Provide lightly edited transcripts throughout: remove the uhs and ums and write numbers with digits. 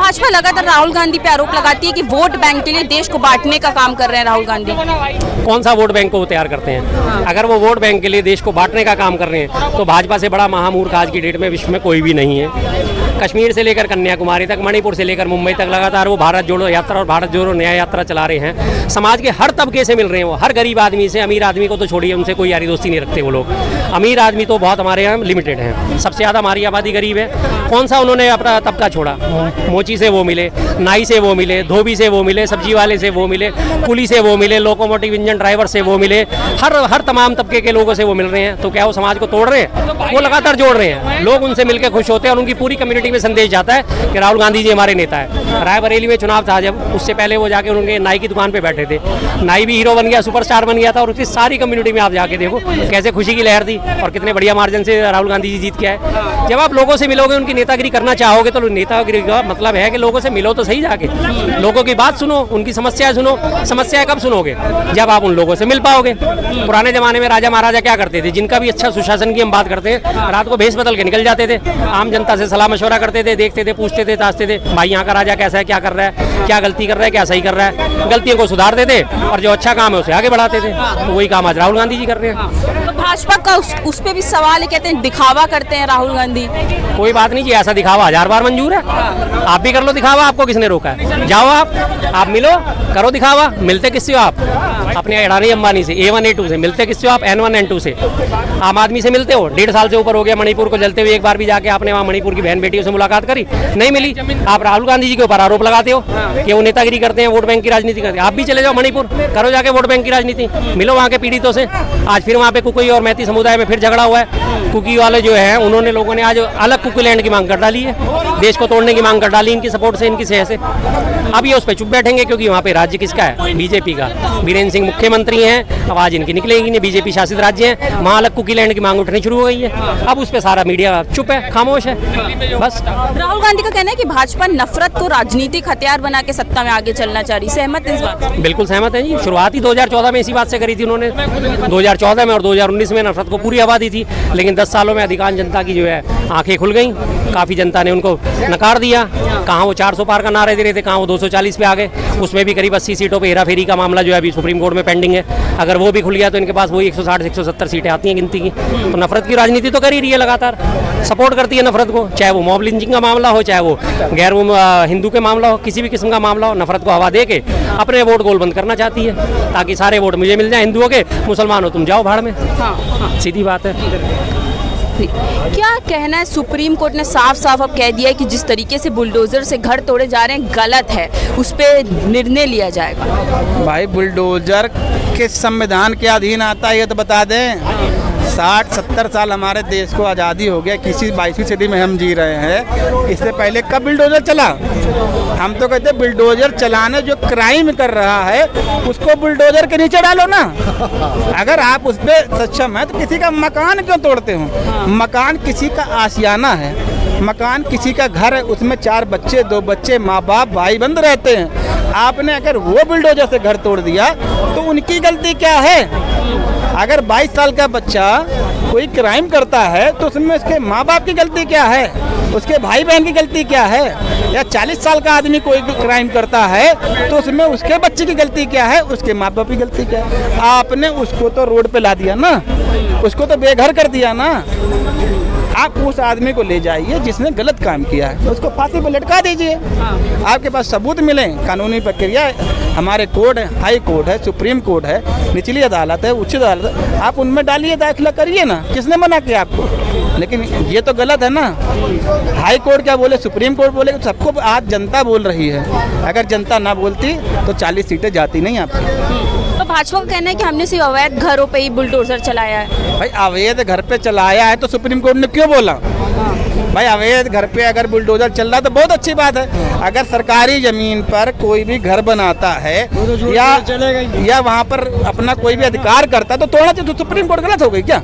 भाजपा लगातार राहुल गांधी पे आरोप लगाती है कि वोट बैंक के लिए देश को बांटने का काम कर रहे हैं राहुल गांधी। कौन सा वोट बैंक को वो तैयार करते हैं? अगर वो वोट बैंक के लिए देश को बांटने का काम कर रहे हैं तो भाजपा से बड़ा महामूर्ख आज की डेट में विश्व में कोई भी नहीं है। कश्मीर से लेकर कन्याकुमारी तक, मणिपुर से लेकर मुंबई तक लगातार वो भारत जोड़ो यात्रा और भारत जोड़ो न्याय यात्रा चला रहे हैं। समाज के हर तबके से मिल रहे हैं वो, हर गरीब आदमी से, अमीर आदमी को तो छोड़िए, उनसे कोई यारी दोस्ती नहीं रखते वो लोग। अमीर आदमी तो बहुत हमारे यहाँ लिमिटेड हैं, सबसे ज़्यादा हमारी आबादी गरीब है। कौन सा उन्होंने अपना तबका छोड़ा? मोची से वो मिले, नाई से वो मिले, धोबी से वो मिले, सब्जी वाले से वो मिले, कुली से वो मिले, लोकोमोटिव इंजन ड्राइवर से वो मिले, हर तमाम तबके के लोगों से वो मिल रहे हैं। तो क्या वो समाज को तोड़ रहे हैं? वो लगातार जोड़ रहे हैं। लोग उनसे मिलकर खुश होते हैं और उनकी पूरी कम्युनिटी में संदेश जाता है कि राहुल गांधी जी हमारे नेता है। रायबरेली में चुनाव था जब, उससे पहले वो जाके उनके नाई की दुकान पे बैठे थे। नाई भी हीरो बन गया, सुपरस्टार बन गया था और उसकी सारी कम्युनिटी में आप जाके देखो कैसे खुशी की लहर थी और कितने बढ़िया मार्जिन से राहुल गांधी जी जीत के आए। जब आप लोगों से मिलोगे, उनकी नेतागिरी करना चाहोगे तो नेतागिरी का मतलब है कि लोगों से मिलो तो सही जाके, लोगों की बात सुनो, उनकी समस्याएं सुनो। समस्याएं कब सुनोगे? जब आप उन लोगों से मिल पाओगे। पुराने जमाने में राजा महाराजा क्या करते थे? जिनका भी अच्छा सुशासन की हम बात करते हैं, रात को भेष बदल के निकल जाते थे, आम जनता से सलाह मशवरा करते थे, देखते थे, पूछते थे, ताजते थे, भाई यहाँ का राजा कैसा है, क्या कर रहा है, क्या गलती कर रहा है, क्या सही कर रहा है। गलतियों को सुधारते थे और जो अच्छा काम है उसे आगे बढ़ाते थे। तो वही काम आज राहुल गांधी जी कर रहे हैं। तो भाजपा का उस पे भी सवाल है, कहते हैं दिखावा करते हैं राहुल गांधी। कोई बात नहीं जी, ऐसा दिखावा 1000 बार मंजूर है। आप भी कर लो दिखावा, आपको किसने रोका है? जाओ आप मिलो, करो दिखावा। मिलते किससे हो आप? अपने अडानी अंबानी से, A1 A2 से। मिलते किससे हो आप? N1 N2 से। आम आदमी से मिलते हो? 1.5 साल से ऊपर हो गया मणिपुर को जलते हुए। एक बार भी जाके आपने वहाँ मणिपुर की बहन बेटियों से मुलाकात करी? नहीं मिली। आप राहुल गांधी जी के ऊपर आरोप लगाते हो कि वो नेतागिरी करते हैं, वोट बैंक की राजनीति करते हैं। आप भी चले जाओ मणिपुर, करो जाके वोट बैंक की राजनीति, मिलो वहाँ के पीड़ितों से। आज फिर वहाँ पे कुकी और मैती समुदाय में फिर झगड़ा हुआ है। कुकी वाले जो है उन्होंने, लोगों ने आज अलग कुकी लैंड की मांग कर डाली है, देश को तोड़ने की मांग कर डाली इनकी सपोर्ट से, इनकी सेह से। अब ये उस पर चुप बैठेंगे क्योंकि वहाँ पे राज्य किसका है? बीजेपी का। बीरेन्द्र सिंह मुख्यमंत्री हैं, आवाज इनकी निकलेगी नहीं। बीजेपी शासित राज्य है, वहाँ अलग कुकी लैंड की मांग उठनी शुरू हो गई है। अब उस पर सारा मीडिया चुप है, खामोश है, बस। राहुल गांधी का कहना है कि भाजपा नफरत को राजनीतिक हथियार बना के सत्ता में आगे चलना चाह रही। सहमत है इस बात से? बिल्कुल सहमत है जी। शुरुआत ही 2014 में इसी बात से करी थी उन्होंने। 2014 में और 2019 में नफरत को पूरी आबादी थी, लेकिन 10 सालों में अधिकांश जनता की जो है आंखें खुल गई। काफ़ी जनता ने उनको नकार दिया। कहाँ वो 400 पार का नारे दे रहे थे, कहाँ वो 240 पे आ गए। उसमें भी करीब 80 सीटों पे हेराफेरी का मामला जो है अभी सुप्रीम कोर्ट में पेंडिंग है। अगर वो भी खुल गया तो इनके पास वही 160 से 170 सीटें आती हैं गिनती की। तो नफरत की राजनीति तो कर ही रही है, लगातार सपोर्ट करती है नफरत को। चाहे वो मॉब लिंचिंग का मामला हो, चाहे वो गैर हिंदू के मामला हो, किसी भी किस्म का मामला हो, नफरत को हवा दे के अपने वोट गोलबंद करना चाहती है ताकि सारे वोट मुझे मिल जाए। हिंदुओं के, मुसलमानों तुम जाओ भाड़ में। सीधी बात है। क्या कहना है? सुप्रीम कोर्ट ने साफ साफ अब कह दिया है कि जिस तरीके से बुलडोजर से घर तोड़े जा रहे हैं गलत है, उस पर निर्णय लिया जाएगा। भाई बुलडोजर किस संविधान के अधीन आता है ये तो बता दें। 60-70 साल हमारे देश को आज़ादी हो गया, किसी 22वीं सदी में हम जी रहे हैं। इससे पहले कब बुलडोजर चला? हम तो कहते हैं बुलडोजर चलाने जो क्राइम कर रहा है उसको बुलडोजर के नीचे डालो ना। अगर आप उस पर सक्षम है तो किसी का मकान क्यों तोड़ते हो? मकान किसी का आशियाना है, मकान किसी का घर है, उसमें 4 बच्चे, 2 बच्चे, माँ बाप, भाई बंद रहते हैं। आपने अगर वो बुलडोजर से घर तोड़ दिया तो उनकी गलती क्या है? अगर 22 साल का बच्चा कोई क्राइम करता है तो उसमें उसके माँ बाप की गलती क्या है? उसके भाई बहन की गलती क्या है? या 40 साल का आदमी कोई क्राइम करता है तो उसमें उसके बच्चे की गलती क्या है? उसके माँ बाप की गलती क्या है? आपने उसको तो रोड पे ला दिया ना, उसको तो बेघर कर दिया ना। आप उस आदमी को ले जाइए जिसने गलत काम किया है, उसको फांसी पर लटका दीजिए। आपके पास सबूत मिले, कानूनी प्रक्रिया हमारे कोर्ट है, हाई कोर्ट है, सुप्रीम कोर्ट है, निचली अदालत है, उच्च अदालत है, आप उनमें डालिए, दाखिला करिए ना। किसने मना किया आपको? लेकिन ये तो गलत है ना। हाई कोर्ट क्या बोले, सुप्रीम कोर्ट बोले, सबको आज जनता बोल रही है। अगर जनता ना बोलती तो 40 सीटें जाती नहीं आपकी। तो भाजपा का कहना है कि हमने सिर्फ अवैध घरों पे ही बुलडोजर चलाया है। भाई अवैध घर पे चलाया है तो सुप्रीम कोर्ट ने क्यों बोला? भाई अवैध घर पे अगर बुलडोजर चल रहा है तो बहुत अच्छी बात है। अगर सरकारी जमीन पर कोई भी घर बनाता है या वहाँ पर अपना कोई भी अधिकार करता है तो तोड़ना चाहिए। तो सुप्रीम कोर्ट गलत हो गई क्या?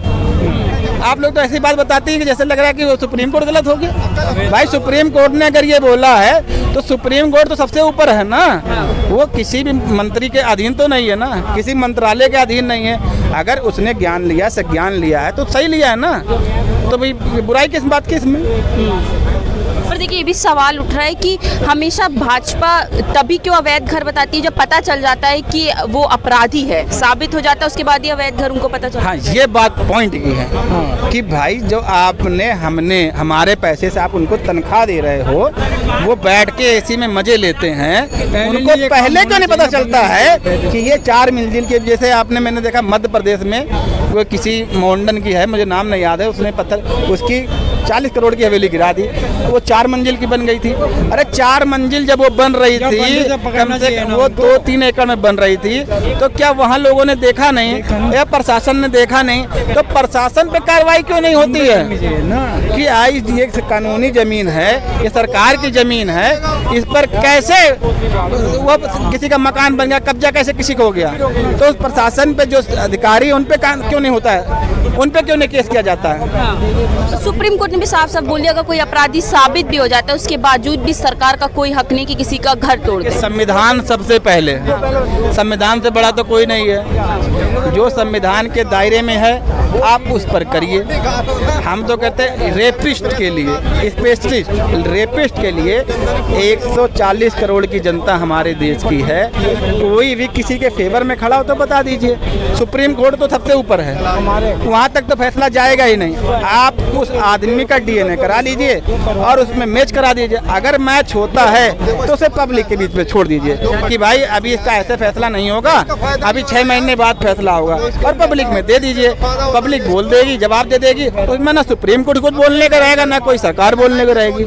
आप लोग तो ऐसी बात बताते हैं कि जैसे लग रहा है कि वो सुप्रीम कोर्ट गलत हो गया। भाई सुप्रीम कोर्ट ने अगर ये बोला है तो सुप्रीम कोर्ट तो सबसे ऊपर है ना। वो किसी भी मंत्री के अधीन तो नहीं है ना, किसी मंत्रालय के अधीन नहीं है। अगर उसने ज्ञान लिया, संज्ञान लिया है तो सही लिया है ना। तो भाई बुराई किस बात की इसमें? पर देखिए ये भी सवाल उठ रहा है कि हमेशा भाजपा तभी क्यों अवैध घर बताती है जब पता चल जाता है कि वो अपराधी है, साबित हो जाता है उसके बाद ही अवैध घर उनको पता चलता है। हाँ, ये बात पॉइंट की है कि भाई जो हमने हमारे पैसे से आप उनको तनख्वाह दे रहे हो, वो बैठ के एसी में मजे लेते हैं, उनको पहले क्यों नहीं पता चलता है कि ये 4 मंजिल के, जैसे मैंने देखा मध्य प्रदेश में वो किसी मोंडन की है, मुझे नाम नहीं याद है, उसने पत्थर उसकी 40 करोड़ की हवेली गिरा दी, वो 4 मंजिल की बन गई थी। अरे 4 मंजिल जब वो बन रही थी, कम से कम वो 2-3 एकड़ में बन रही थी, तो क्या वहाँ लोगों ने देखा नहीं या प्रशासन ने देखा नहीं? तो प्रशासन पे कार्रवाई क्यों नहीं होती है कि आई ये कानूनी जमीन है, ये सरकार की जमीन है, इस पर कैसे वो किसी का मकान बन गया, कब्जा कैसे किसी को हो गया? तो उस प्रशासन पे जो अधिकारी उन पे क्यों नहीं होता है, उन पे क्यों नहीं केस किया जाता है? सुप्रीम कोर्ट ने भी साफ साफ बोल दिया अगर कोई अपराधी साबित भी हो जाता है उसके बावजूद भी सरकार का कोई हक नहीं कि किसी का घर तोड़ दे। संविधान सबसे पहले, संविधान से बड़ा तो कोई नहीं है। जो संविधान के दायरे में है आप उस पर करिए। हम तो कहते हैं रेपिस्ट के लिए, स्पेशलिस्ट रेपिस्ट के लिए 140 करोड़ की जनता हमारे देश की है। कोई भी किसी के फेवर में खड़ा हो तो बता दीजिए। सुप्रीम कोर्ट तो सबसे ऊपर है, वहाँ तक तो फैसला जाएगा ही नहीं। आप उस आदमी का DNA करा लीजिए और उसमें मैच करा दीजिए। अगर मैच होता है तो उसे पब्लिक के बीच में छोड़ दीजिए कि भाई अभी इसका ऐसे फैसला नहीं होगा, अभी 6 महीने बाद फैसला होगा, और पब्लिक में दे दीजिए। पब्लिक बोल देगी, जवाब दे देगी, तो उसमें ना सुप्रीम कोर्ट कुछ बोलने का रहेगा ना कोई सरकार बोलने को रहेगी।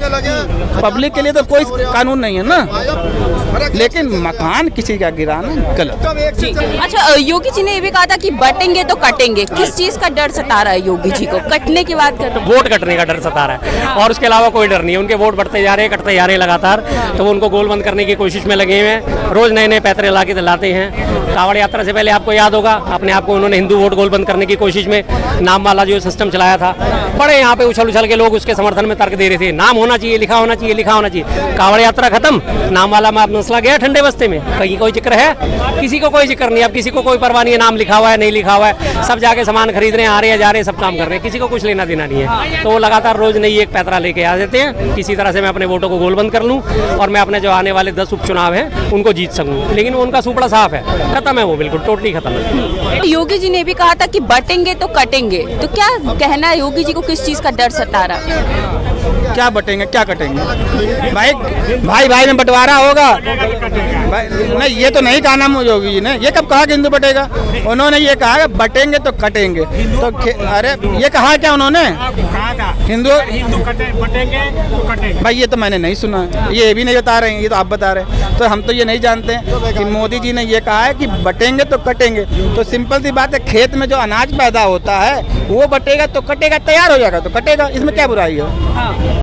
पब्लिक के लिए तो कोई कानून नहीं है ना। लेकिन मकान किसी का गिराना गलत। अच्छा, योगी जी ने ये भी कहा था कि बटेंगे तो कटेंगे। किस चीज का डर सता रहा है योगी जी को? कटने की बात कर रहे हैं। वोट कटने का डर सता रहा है और उसके अलावा कोई डर नहीं है। उनके वोट बढ़ते जा रहे हैं, कटते जा रहे हैं लगातार, तो वो उनको गोल बंद करने की कोशिश में लगे हुए हैं। रोज नए नए पैतरे ला के लाते हैं। कांवड़ यात्रा से पहले आपको याद होगा, अपने आप को उन्होंने हिंदू वोट गोल बंद करने की कोशिश में नाम वाला जो सिस्टम चलाया था। बड़े यहाँ पे उछल उछल के लोग उसके समर्थन में तर्क दे रहे थे, नाम होना चाहिए, लिखा होना चाहिए, लिखा होना चाहिए। कांवड़ यात्रा खत्म, नाम वाला मसला गया ठंडे बस्ते में। कहीं कोई जिक्र है? किसी को कोई जिक्र नहीं। अब किसी को कोई परवाह नहीं है, नाम लिखा हुआ है नहीं लिखा हुआ है, सब जाके सामान खरीद रहे हैं, आ रहे हैं जा रहे हैं, सब काम कर रहे हैं, किसी को कुछ लेना देना नहीं है। तो वो लगातार रोज नई एक पैतरा लेके आ जाते हैं, किसी तरह से मैं अपने वोटों को गोलबंद कर लूँ और मैं अपने जो आने वाले 10 उपचुनाव हैं उनको जीत सकूँ। लेकिन उनका सुपड़ा साफ है, खत्म है, वो बिल्कुल टोटली खत्म है। योगी जी ने भी कहा था कि बटेंगे तो कटेंगे, तो क्या कहना है योगी जी को? किस चीज का डर सता रहा है? क्या बटेंगे क्या कटेंगे? भाई भाई भाई में बंटवारा होगा भाई? नहीं, ये तो नहीं कहा ना योगी जी ने। ये कब कहा कि हिंदू बटेगा? उन्होंने ये कहा कि बटेंगे तो कटेंगे। तो अरे ये कहा क्या उन्होंने? हिंदू बटेंगे तो कटेंगे। भाई ये तो मैंने नहीं सुना, ये भी नहीं बता रहे हैं, ये तो आप बता रहे हैं। तो हम तो ये नहीं जानते हैं कि मोदी जी ने ये कहा है कि बटेंगे तो कटेंगे। तो सिंपल सी बात है, खेत में जो अनाज पैदा होता है वो बटेगा तो कटेगा, तैयार हो जाएगा तो कटेगा, इसमें क्या बुराई है?